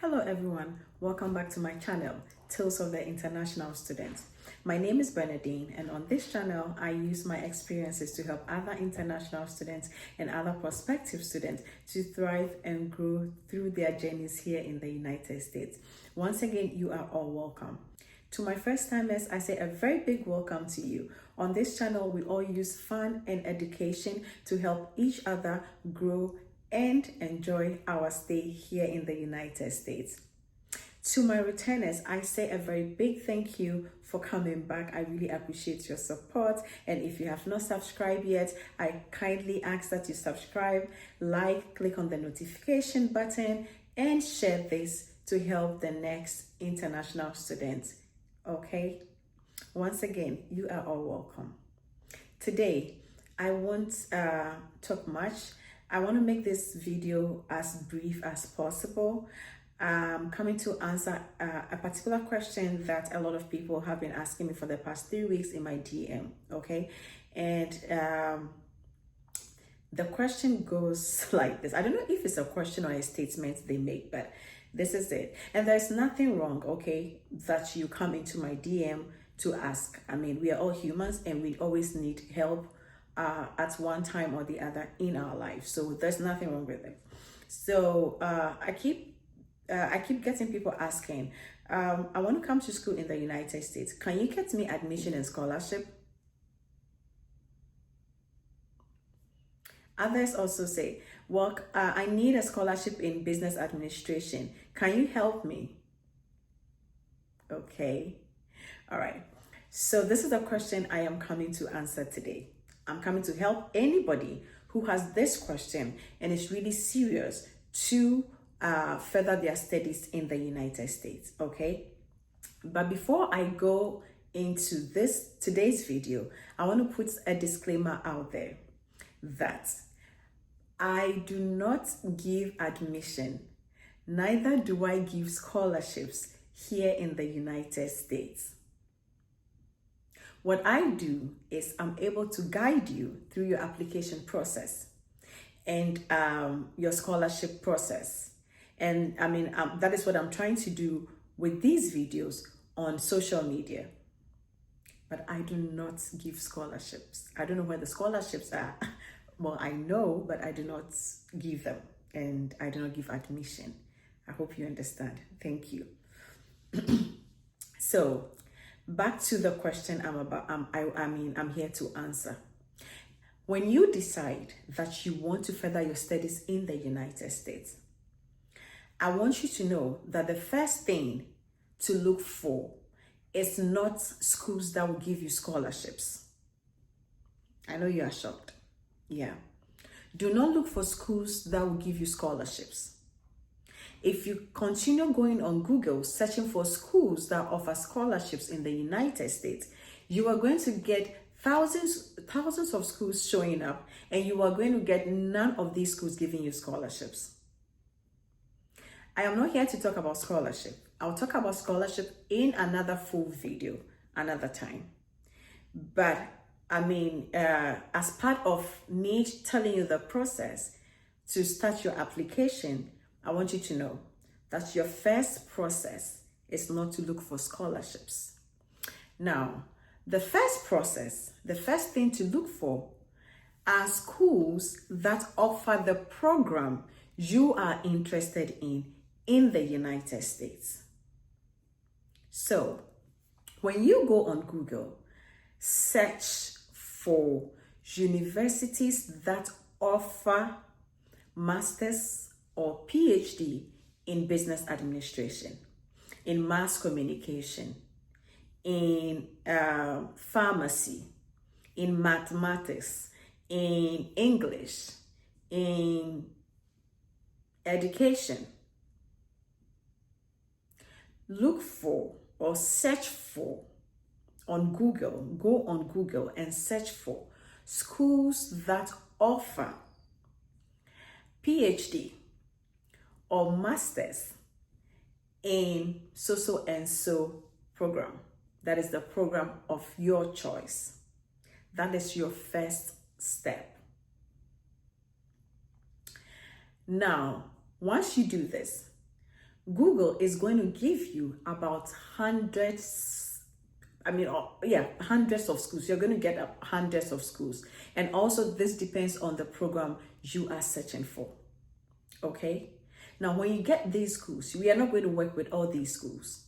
Hello everyone, welcome back to my channel, Tales of the International Student. My name is Bernadine, and on this channel I use my experiences to help other international students and other prospective students to thrive and grow through their journeys here in the United States. Once again, you are all welcome. To my first timers, I say a very big welcome to you. On this channel, we all use fun and education to help each other grow and enjoy our stay here in the United States. To my returners, I say a very big thank you for coming back. I really appreciate your support. And if you have not subscribed yet, I kindly ask that you subscribe, like, click on the notification button, and share this to help the next international students. Okay? Once again, you are all welcome. Today, I won't talk much. I want to make this video as brief as possible. I'm coming to answer a particular question that a lot of people have been asking me for the past 3 weeks in my DM, okay? And the question goes like this. I don't know if it's a question or a statement they make, but this is it. And there's nothing wrong, okay, that you come into my DM to ask. I mean, we are all humans and we always need help at one time or the other in our life, so there's nothing wrong with it. So I keep getting people asking, I want to come to school in the United States. Can you get me admission and scholarship? Others also say, well, I need a scholarship in business administration. Can you help me? Okay, all right. So this is the question I am coming to answer today. I'm coming to help anybody who has this question and is really serious to further their studies in the United States, okay? But before I go into today's video, I want to put a disclaimer out there that I do not give admission, neither do I give scholarships here in the United States. What I do is I'm able to guide you through your application process and your scholarship process. And I mean, that is what I'm trying to do with these videos on social media. But I do not give scholarships. I don't know where the scholarships are. Well, I know, but I do not give them. And I do not give admission. I hope you understand. Thank you. So, back to the question I'm here to answer. When you decide that you want to further your studies in the United States, I want you to know that the first thing to look for is not schools that will give you scholarships. I know you are shocked. Yeah. Do not look for schools that will give you scholarships. If you continue going on Google searching for schools that offer scholarships in the United States, you are going to get thousands of schools showing up, and you are going to get none of these schools giving you scholarships. I am not here to talk about scholarship. I'll talk about scholarship in another full video another time. But I mean, as part of me telling you the process to start your application, I want you to know that your first process is not to look for scholarships. Now, the first thing to look for are schools that offer the program you are interested in the United States. So, when you go on Google, search for universities that offer master's or PhD in business administration, in mass communication, in pharmacy, in mathematics, in English, in education. Look for or search for on Google, go on Google and search for schools that offer PhD or masters in so and so program. That is the program of your choice. That is your first step. Now, once you do this, Google is going to give you about hundreds of schools. You're going to get hundreds of schools. And also this depends on the program you are searching for. Okay? Now, when you get these schools, we are not going to work with all these schools.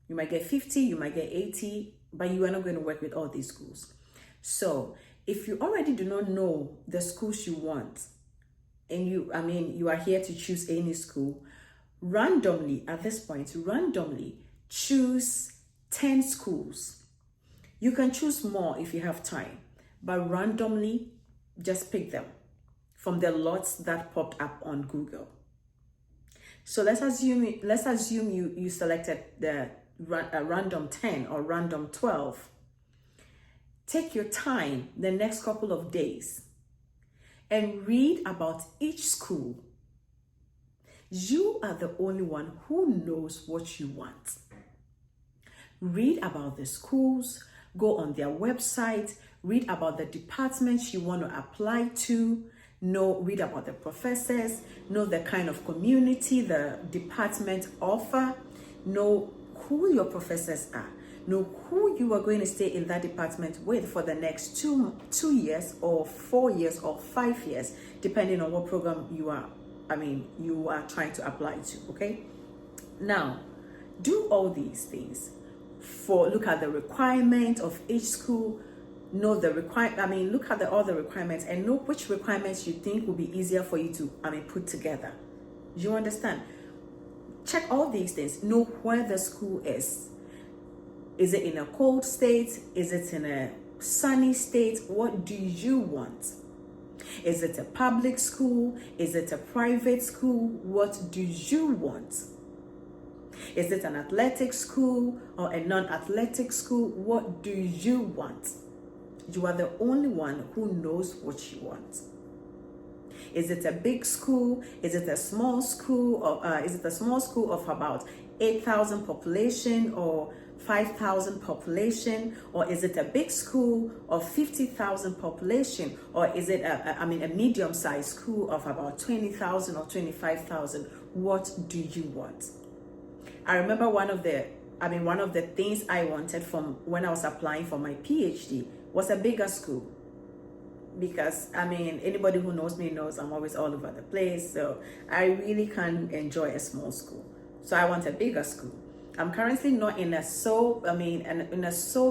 You might get 50, you might get 80, but you are not going to work with all these schools. So if you already do not know the schools you want, and you are here to choose any school, randomly choose 10 schools. You can choose more if you have time, but randomly just pick them from the lots that popped up on Google. So let's assume you selected the random 10 or random 12. Take your time the next couple of days and read about each school. You are the only one who knows what you want. Read about the schools, go on their website, read about the departments you want to apply to, read about the professors, know the kind of community the department offer, know who your professors are, know who you are going to stay in that department with for the next two years or 4 years or 5 years, depending on what program you are trying to apply to. Okay, now do all these things. Look at the requirement of each school, look at all the requirements and know which requirements you think will be easier for you to put together. You understand? Check all these things. Know where the school is. Is it in a cold state? Is it in a sunny state? What do you want? Is it a public school? Is it a private school? What do you want? Is it an athletic school or a non-athletic school? What do you want? You are the only one who knows what you want. Is it a big school? Is it a small school? Or is it a small school of about 8,000 population or 5,000 population? Or is it a big school of 50,000 population? Or is it a medium-sized school of about 20,000 or 25,000? What do you want? I remember one of the things I wanted from when I was applying for my PhD was a bigger school. Because anybody who knows me knows I'm always all over the place, so I really can't enjoy a small school. So I want a bigger school. I'm currently not in a so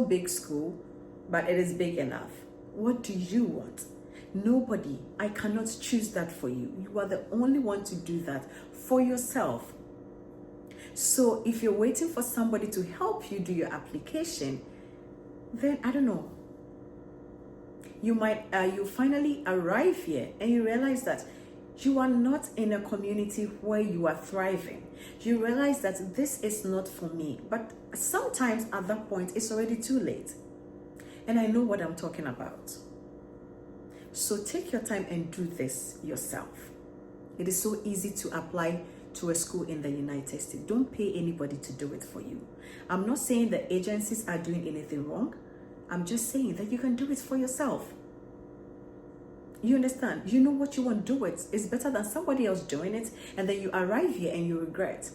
big school, but it is big enough. What do you want? Nobody. I cannot choose that for you. You are the only one to do that for yourself. So if you're waiting for somebody to help you do your application, then I don't know. You might you finally arrive here and you realize that you are not in a community where you are thriving. You realize that this is not for me. But sometimes at that point, it's already too late. And I know what I'm talking about. So take your time and do this yourself. It is so easy to apply to a school in the United States. Don't pay anybody to do it for you. I'm not saying the agencies are doing anything wrong. I'm just saying that you can do it for yourself. You understand? You know what you want to do it. It's better than somebody else doing it and then you arrive here and you regret.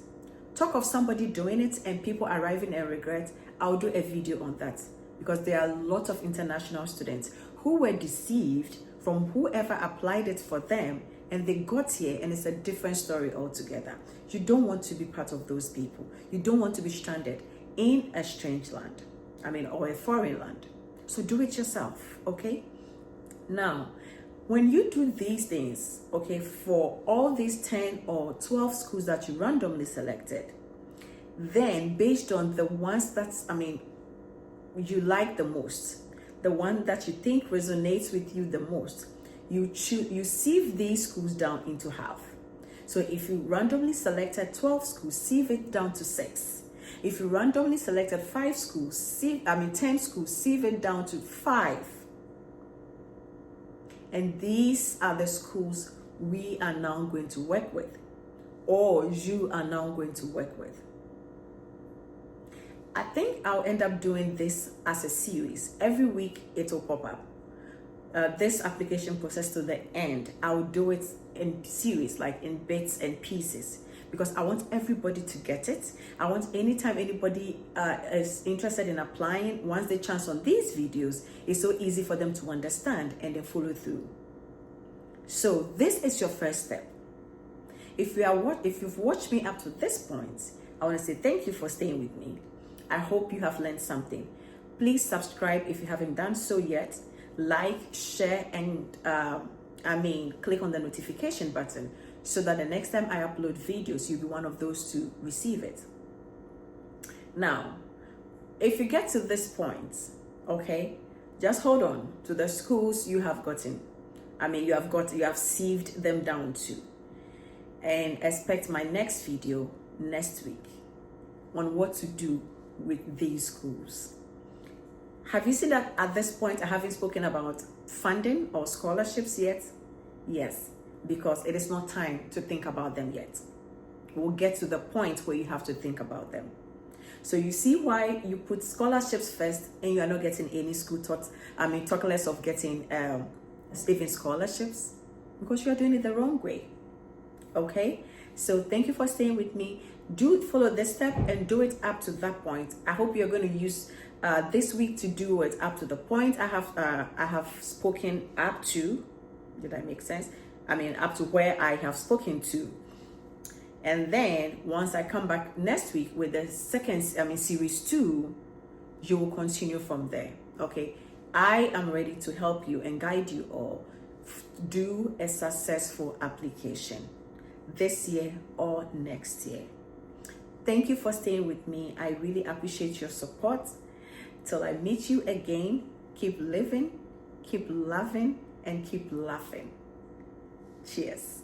Talk of somebody doing it and people arriving and regret. I'll do a video on that because there are a lot of international students who were deceived from whoever applied it for them and they got here and it's a different story altogether. You don't want to be part of those people. You don't want to be stranded in a strange land. Or a foreign land. So do it yourself, okay? Now, when you do these things, okay, for all these 10 or 12 schools that you randomly selected, then based on the ones that, you like the most, the one that you think resonates with you the most, you sieve these schools down into half. So if you randomly selected 12 schools, sieve it down to 6. If you randomly selected 10 schools, sieve it down to 5. And these are the schools we are now going to work with, or you are now going to work with. I think I'll end up doing this as a series. Every week it will pop up. This application process to the end, I'll do it in series, like in bits and pieces. because I want everybody to get it. I want anytime anybody is interested in applying, once they chance on these videos, it's so easy for them to understand and then follow through. So this is your first step. If you've watched me up to this point, I want to say thank you for staying with me. I hope you have learned something. Please subscribe if you haven't done so yet. Like, share, and click on the notification button so that the next time I upload videos, you'll be one of those to receive it. Now, if you get to this point, okay, just hold on to the schools you have gotten. You have sieved them down to. And expect my next video next week on what to do with these schools. Have you seen that at this point I haven't spoken about funding or scholarships yet? Yes, because it is not time to think about them yet. We'll get to the point where you have to think about them. So you see why you put scholarships first and you are not getting any school talk less of getting even scholarships, because you are doing it the wrong way. Okay, so thank you for staying with me. Do follow this step and do it up to that point. I hope you're going to use this week to do it up to the point I have spoken up to. Did I make sense? Up to where I have spoken to. And then once I come back next week with the series 2, you will continue from there. Okay, I am ready to help you and guide you all do a successful application this year or next year. Thank you for staying with me. I really appreciate your support. Till I meet you again, keep living, keep loving, and keep laughing. Cheers.